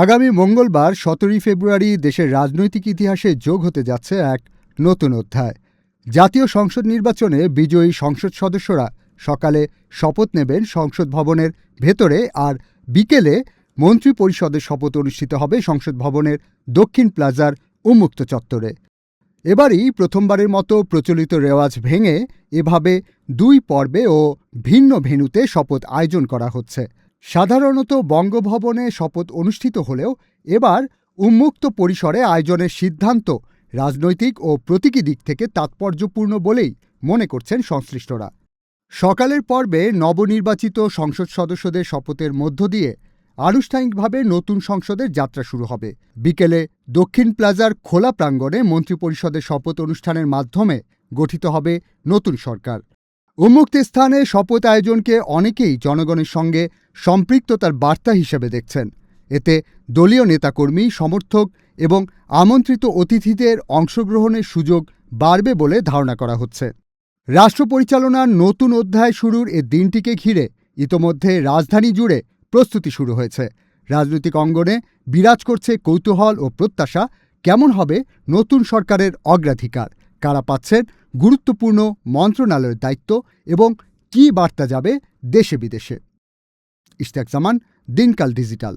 আগামী মঙ্গলবার ১৭ ফেব্রুয়ারি দেশের রাজনৈতিক ইতিহাসে যোগ হতে যাচ্ছে এক নতুন অধ্যায়। জাতীয় সংসদ নির্বাচনে বিজয়ী সংসদ সদস্যরা সকালে শপথ নেবেন সংসদ ভবনের ভেতরে, আর বিকেলে মন্ত্রী পরিষদের শপথ অনুষ্ঠিত হবে সংসদ ভবনের দক্ষিণ প্লাজার উন্মুক্ত চত্বরে। এবারই প্রথমবারের মতো প্রচলিত রেওয়াজ ভেঙে এভাবে দুই পর্বে ও ভিন্ন ভেন্যুতে শপথ আয়োজন করা হচ্ছে। সাধারণত বঙ্গভবনে শপথ অনুষ্ঠিত হলেও এবার উন্মুক্ত পরিসরে আয়োজনের সিদ্ধান্ত রাজনৈতিক ও প্রতীকী দিক থেকে তাৎপর্যপূর্ণ বলেই মনে করছেন সংশ্লিষ্টরা। সকালের পর্বে নবনির্বাচিত সংসদ সদস্যদের শপথের মধ্য দিয়ে আনুষ্ঠানিকভাবে নতুন সংসদের যাত্রা শুরু হবে। বিকেলে দক্ষিণ প্লাজার খোলা প্রাঙ্গণে মন্ত্রিপরিষদের শপথ অনুষ্ঠানের মাধ্যমে গঠিত হবে নতুন সরকার। উন্মুক্ত স্থানে শপথ আয়োজনকে অনেকেই জনগণের সঙ্গে সম্পৃক্ততার বার্তা হিসেবে দেখছেন। এতে দলীয় নেতাকর্মী, সমর্থক এবং আমন্ত্রিত অতিথিদের অংশগ্রহণের সুযোগ বাড়বে বলে ধারণা করা হচ্ছে। রাষ্ট্র পরিচালনার নতুন অধ্যায় শুরুর এ দিনটিকে ঘিরে ইতোমধ্যে রাজধানী জুড়ে প্রস্তুতি শুরু হয়েছে। রাজনৈতিক অঙ্গনে বিরাজ করছে কৌতূহল ও প্রত্যাশা, কেমন হবে নতুন সরকারের অগ্রাধিকার, কারা পাচ্ছেন গুরুত্বপূর্ণ মন্ত্রণালয়ের দায়িত্ব এবং কী বার্তা যাবে দেশে বিদেশে। ইশতিয়াক জামান, দিনকাল ডিজিটাল।